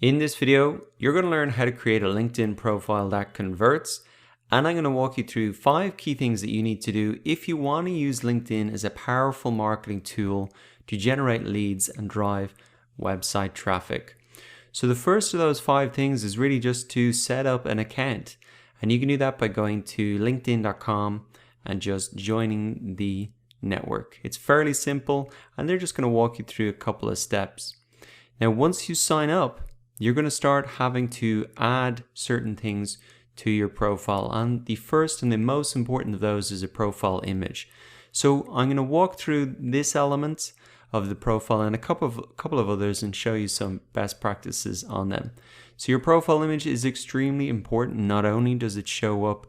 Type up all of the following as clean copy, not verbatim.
In this video, you're going to learn how to create a LinkedIn profile that converts, and I'm going to walk you through 5 key things that you need to do if you want to use LinkedIn as a powerful marketing tool to generate leads and drive website traffic. So the first of those 5 things is really just to set up an account, and you can do that by going to linkedin.com and just joining the network. It's fairly simple, and they're just going to walk you through a couple of steps. Now, once you sign up, you're going to start having to add certain things to your profile, and the first and the most important of those is a profile image. So I'm going to walk through this element of the profile and a couple of others and show you some best practices on them. So your profile image is extremely important. Not only does it show up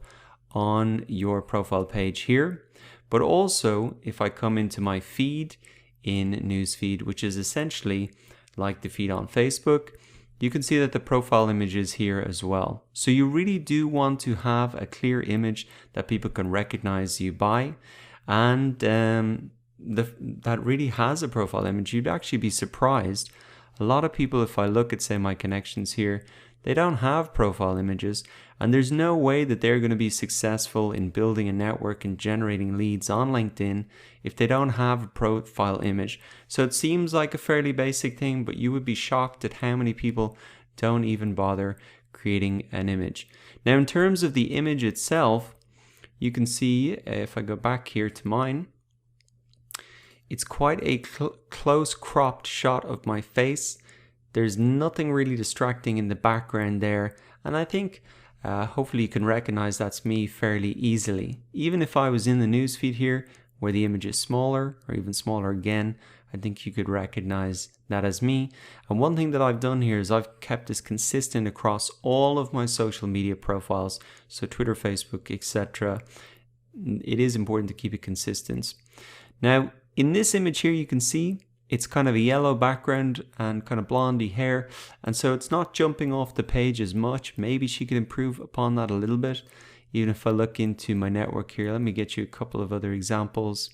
on your profile page here, but also if I come into my feed in newsfeed, which is essentially like the feed on Facebook, you can see that the profile image is here as well. So you really do want to have a clear image that people can recognize you by, and that really has a profile image. You'd actually be surprised. A lot of people, if I look at, say, my connections here, they don't have profile images, and there's no way that they're going to be successful in building a network and generating leads on LinkedIn if they don't have a profile image. So it seems like a fairly basic thing, but you would be shocked at how many people don't even bother creating an image. Now, in terms of the image itself, you can see, if I go back here to mine, it's quite a close cropped shot of my face. There's nothing really distracting in the background there, and I think hopefully you can recognize that's me fairly easily. Even if I was in the newsfeed here where the image is smaller or even smaller again, I think you could recognize that as me. And one thing that I've done here is I've kept this consistent across all of my social media profiles, so Twitter, Facebook, etc. It is important to keep it consistent. Now, in this image here, you can see it's kind of a yellow background and kind of blondie hair, and so it's not jumping off the page as much. Maybe she could improve upon that a little bit. Even if I look into my network here, let me get you a couple of other examples.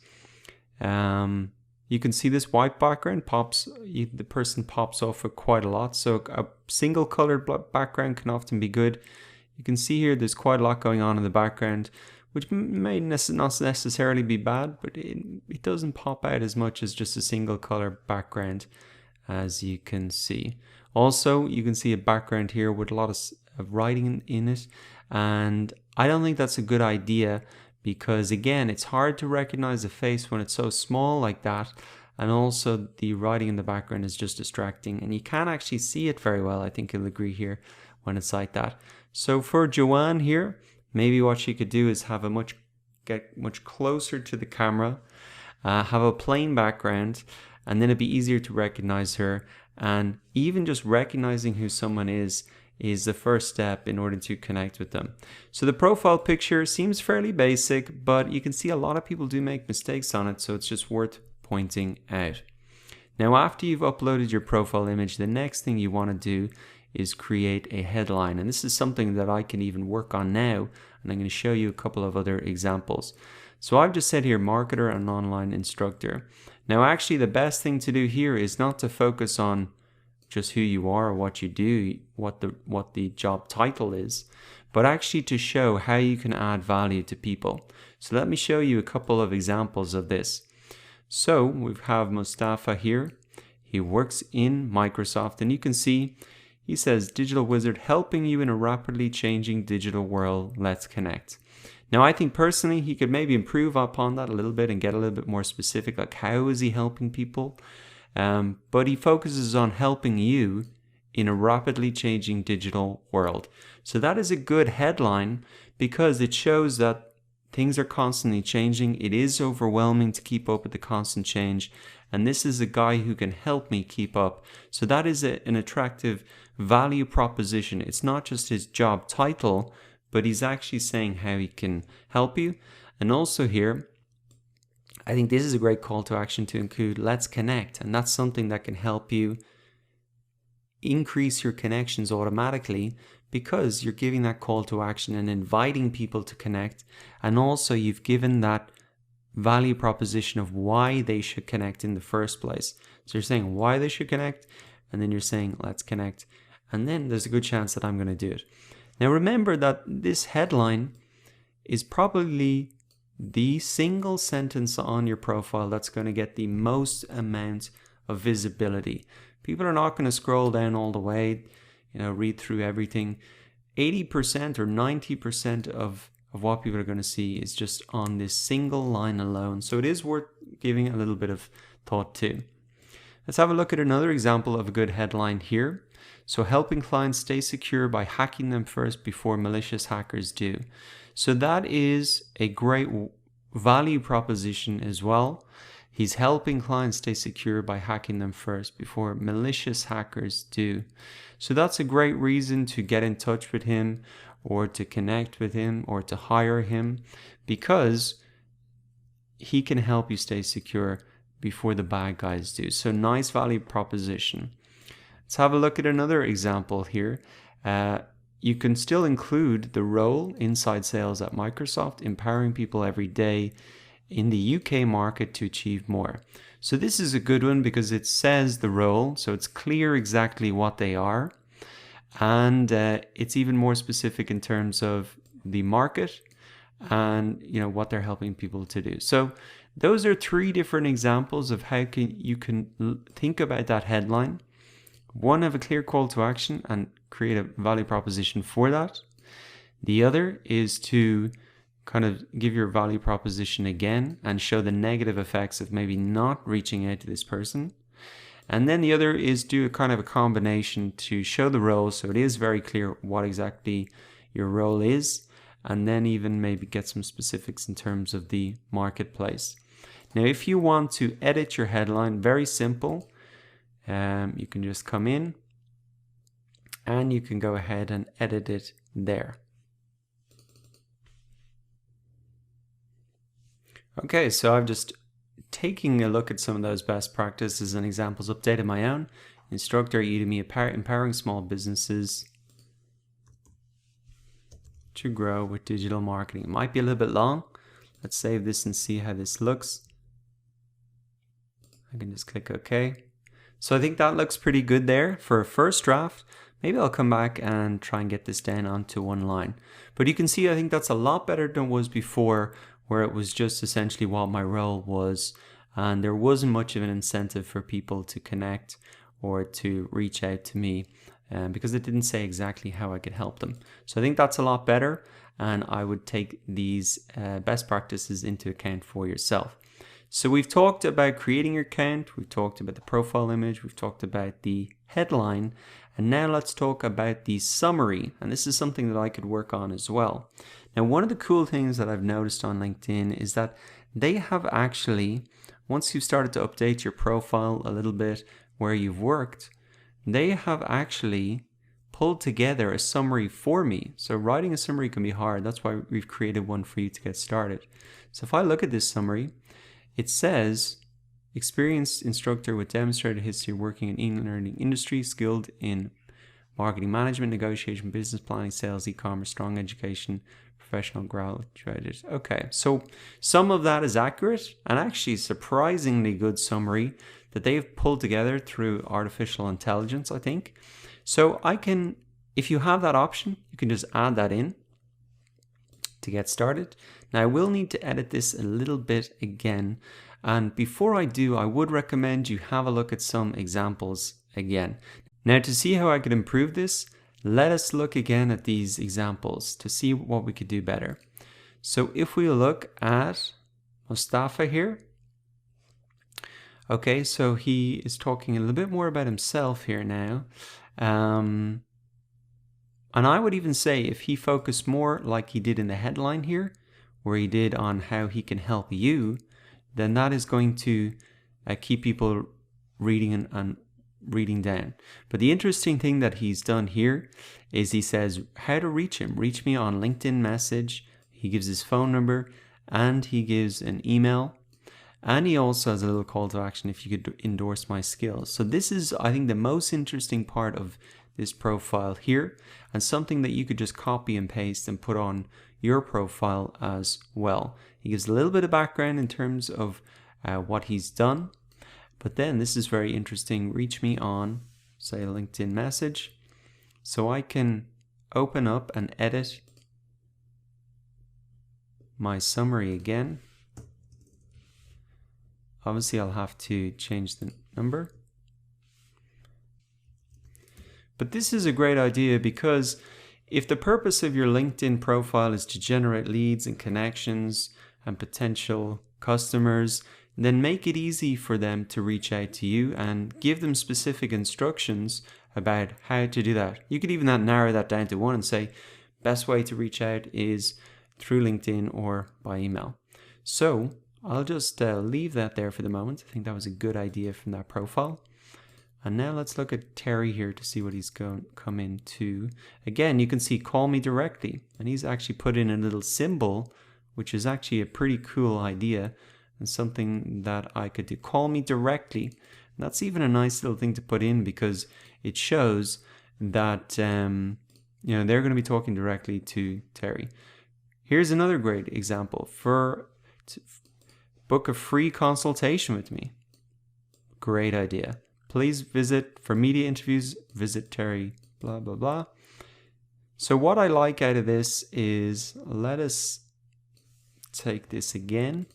You can see this white background the person pops off it quite a lot, so a single colored background can often be good. You can see here there's quite a lot going on in the background, which may not necessarily be bad, but it doesn't pop out as much as just a single color background, as you can see. Also, you can see a background here with a lot of writing in it, and I don't think that's a good idea because, again, it's hard to recognize a face when it's so small like that, and also the writing in the background is just distracting, and you can't actually see it very well. I think you'll agree here when it's like that. So for Joanne here, maybe what she could do is have get much closer to the camera, have a plain background, and then it'd be easier to recognize her. And even just recognizing who someone is the first step in order to connect with them. So the profile picture seems fairly basic, but you can see a lot of people do make mistakes on it, so it's just worth pointing out. Now, after you've uploaded your profile image, the next thing you want to do is create a headline, and this is something that I can even work on now, and I'm going to show you a couple of other examples. So I've just said here marketer and online instructor. Now, actually, the best thing to do here is not to focus on just who you are or what you do, what the job title is, but actually to show how you can add value to people. So let me show you a couple of examples of this. So we have Mustafa here. He works in Microsoft, and you can see he says, Digital Wizard, helping you in a rapidly changing digital world. Let's connect. Now, I think personally he could maybe improve upon that a little bit and get a little bit more specific, like how is he helping people? But he focuses on helping you in a rapidly changing digital world. So that is a good headline because it shows that things are constantly changing. It is overwhelming to keep up with the constant change, and this is a guy who can help me keep up. So that is an attractive value proposition. It's not just his job title, but he's actually saying how he can help you. And also here, I think this is a great call to action to include let's connect, and that's something that can help you increase your connections automatically because you're giving that call to action and inviting people to connect, and also you've given that value proposition of why they should connect in the first place. So you're saying why they should connect, and then you're saying let's connect, and then there's a good chance that I'm going to do it. Now remember that this headline is probably the single sentence on your profile that's going to get the most amount of visibility. People are not going to scroll down all the way, read through everything. 80% or 90% of what people are going to see is just on this single line alone. So it is worth giving a little bit of thought to. Let's have a look at another example of a good headline here. So helping clients stay secure by hacking them first before malicious hackers do. So that is a great value proposition as well. He's helping clients stay secure by hacking them first before malicious hackers do. So that's a great reason to get in touch with him or to connect with him or to hire him, because he can help you stay secure before the bad guys do. So nice value proposition. Let's have a look at another example here. You can still include the role inside sales at Microsoft, empowering people every day in the UK market to achieve more. So this is a good one because it says the role, so it's clear exactly what they are, and it's even more specific in terms of the market and what they're helping people to do. So those are 3 different examples of how you can think about that headline. One, have a clear call to action and create a value proposition for that. The other is to kind of give your value proposition again and show the negative effects of maybe not reaching out to this person. And then the other is do a kind of a combination to show the role, so it is very clear what exactly your role is, and then even maybe get some specifics in terms of the marketplace. Now, if you want to edit your headline, very simple. You can just come in and you can go ahead and edit it there. Okay, so I've just taking a look at some of those best practices and examples, updated my own. Instructor at Udemy, empowering small businesses to grow with digital marketing. It might be a little bit long. Let's save this and see how this looks. I can just click OK. So I think that looks pretty good there for a first draft. Maybe I'll come back and try and get this down onto one line. But you can see I think that's a lot better than it was before, where it was just essentially what my role was, and there wasn't much of an incentive for people to connect or to reach out to me because it didn't say exactly how I could help them. So I think that's a lot better, and I would take these best practices into account for yourself. So we've talked about creating your account, we've talked about the profile image, we've talked about the headline, and now let's talk about the summary. And this is something that I could work on as well. Now, one of the cool things that I've noticed on LinkedIn is that they have actually, once you've started to update your profile a little bit where you've worked, they have actually pulled together a summary for me. So writing a summary can be hard. That's why we've created one for you to get started. So if I look at this summary, it says, experienced instructor with demonstrated history working in e-learning industry, skilled in marketing management, negotiation, business planning, sales, e-commerce, strong education, professional graduated. Okay, so some of that is accurate and actually surprisingly good summary that they've pulled together through artificial intelligence, I think. So I can, if you have that option, you can just add that in to get started. Now I will need to edit this a little bit again, and before I do, I would recommend you have a look at some examples again. Now, to see how I could improve this, let us look again at these examples to see what we could do better. So if we look at Mustafa here, okay, so he is talking a little bit more about himself here now. And I would even say if he focused more like he did in the headline here, where he did on how he can help you, then that is going to keep people reading and reading down. But the interesting thing that he's done here is he says how to reach him. Reach me on LinkedIn message. He gives his phone number and he gives an email. And he also has a little call to action if you could endorse my skills. So this is, I think, the most interesting part of this profile here, and something that you could just copy and paste and put on your profile as well. He gives a little bit of background in terms of what he's done, but then this is very interesting. Reach me on, say, a LinkedIn message. So I can open up and edit my summary again. Obviously, I'll have to change the number. But this is a great idea because if the purpose of your LinkedIn profile is to generate leads and connections and potential customers, then make it easy for them to reach out to you and give them specific instructions about how to do that. You could even narrow that down to one and say, best way to reach out is through LinkedIn or by email. So I'll just leave that there for the moment. I think that was a good idea from that profile. And now let's look at Terry here to see what he's come into. Again, you can see call me directly. And he's actually put in a little symbol, which is actually a pretty cool idea and something that I could do. Call me directly. And that's even a nice little thing to put in because it shows that they're going to be talking directly to Terry. Here's another great example. Book a free consultation with me. Great idea. Please for media interviews, visit Terry, blah, blah, blah. So what I like out of this is, let us take this again.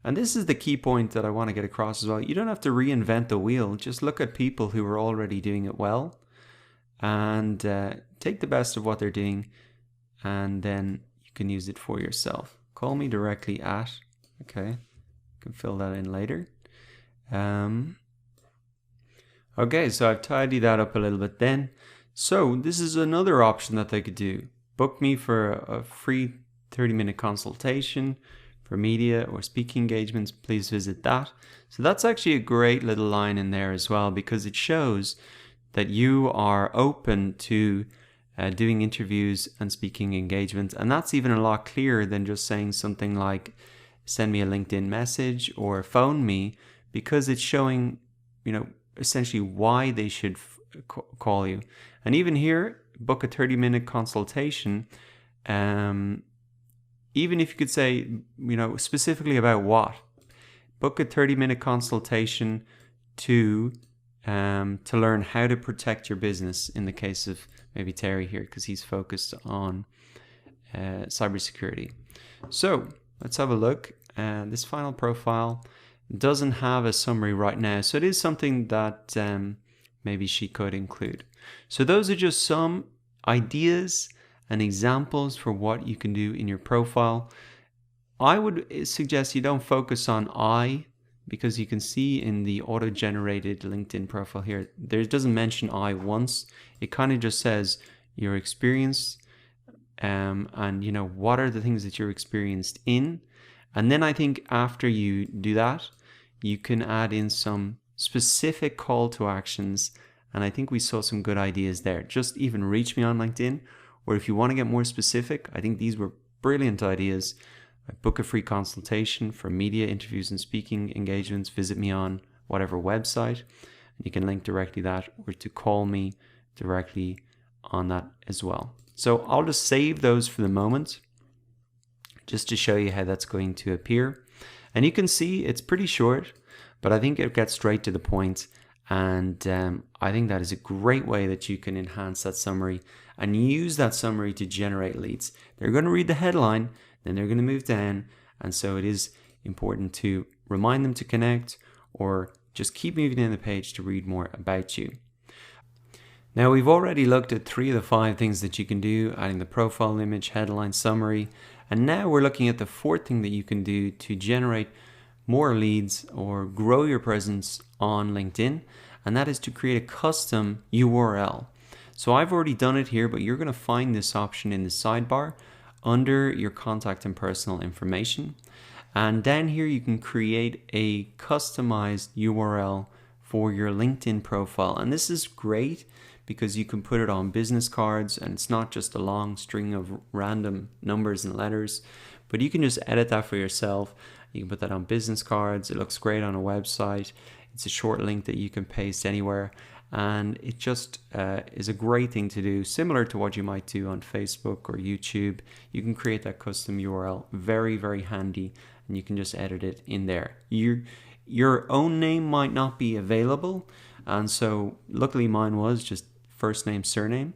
And this is the key point that I want to get across as well. You don't have to reinvent the wheel. Just look at people who are already doing it well and take the best of what they're doing, and then you can use it for yourself. Call me directly at, okay, you can fill that in later. Okay, so I've tidied that up a little bit then. So this is another option that they could do. Book me for a free 30-minute consultation for media or speaking engagements. Please visit that. So that's actually a great little line in there as well, because it shows that you are open to doing interviews and speaking engagements. And that's even a lot clearer than just saying something like, send me a LinkedIn message or phone me, because it's showing, essentially why they should call you. And even here, book a 30-minute consultation. Even if you could say, specifically about what, book a 30-minute consultation to learn how to protect your business, in the case of maybe Terry here, because he's focused on cybersecurity. So let's have a look. This final profile doesn't have a summary right now, so it is something that maybe she could include. So those are just some ideas and examples for what you can do in your profile. I would suggest you don't focus on I, because you can see in the auto-generated LinkedIn profile here, there doesn't mention I once. It kind of just says your experience and what are the things that you're experienced in. And then I think after you do that, you can add in some specific call to actions. And I think we saw some good ideas there. Just even reach me on LinkedIn, or if you want to get more specific, I think these were brilliant ideas. Book a free consultation for media interviews and speaking engagements. Visit me on whatever website. And you can link directly that, or to call me directly on that as well. So I'll just save those for the moment, just to show you how that's going to appear. And you can see it's pretty short, but I think it gets straight to the point. And I think that is a great way that you can enhance that summary and use that summary to generate leads. They're going to read the headline, then they're going to move down. And so it is important to remind them to connect, or just keep moving down the page to read more about you. Now, we've already looked at 3 of the 5 things that you can do, adding the profile image, headline, summary. And now we're looking at the 4th thing that you can do to generate more leads or grow your presence on LinkedIn. And that is to create a custom URL. So I've already done it here, but you're going to find this option in the sidebar under your contact and personal information. And down here, you can create a customized URL for your LinkedIn profile. And this is great because you can put it on business cards, and it's not just a long string of random numbers and letters, but you can just edit that for yourself. You can put that on business cards. It looks great on a website. It's a short link that you can paste anywhere. And it just is a great thing to do, similar to what you might do on Facebook or YouTube. You can create that custom URL, very, very handy, and you can just edit it in there. Your own name might not be available, And so luckily mine was just first name, surname.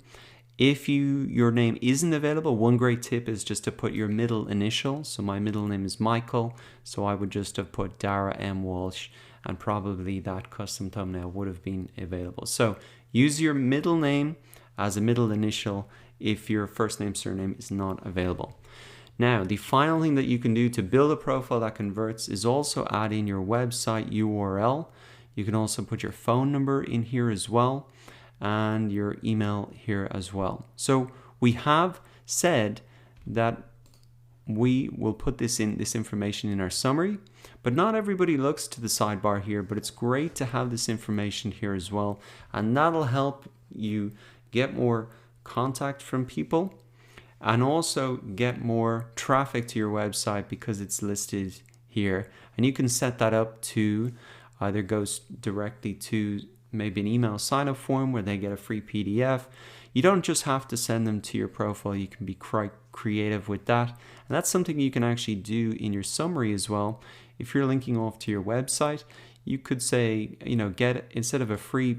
If your name isn't available, one great tip is just to put your middle initial. So my middle name is Michael, so I would just have put Dara M. Walsh, and probably that custom thumbnail would have been available. So use your middle name as a middle initial if your first name, surname is not available. Now, the final thing that you can do to build a profile that converts is also add in your website URL. You can also put your phone number in here as well, and your email here as well. So we have said that we will put this information in our summary, but not everybody looks to the sidebar here, but it's great to have this information here as well, and that'll help you get more contact from people and also get more traffic to your website because it's listed here. And you can set that up to either go directly to maybe an email sign-up form where they get a free PDF. You don't just have to send them to your profile. You can be quite creative with that. And that's something you can actually do in your summary as well. If you're linking off to your website, you could say, get, instead of a free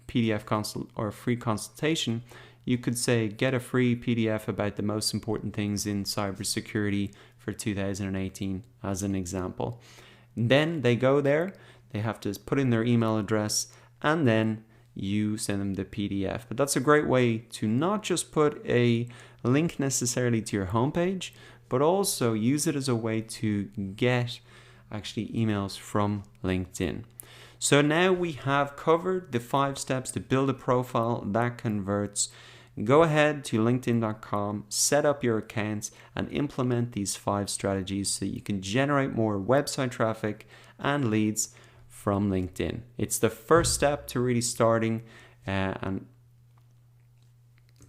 PDF consult or a free consultation, you could say, get a free PDF about the most important things in cybersecurity for 2018 as an example. Then they go there, they have to put in their email address, and then you send them the PDF. But that's a great way to not just put a link necessarily to your homepage, but also use it as a way to get actually emails from LinkedIn. So now we have covered the 5 steps to build a profile that converts. Go ahead to linkedin.com, set up your accounts, and implement these 5 strategies so you can generate more website traffic and leads from LinkedIn. It's the first step to really starting, and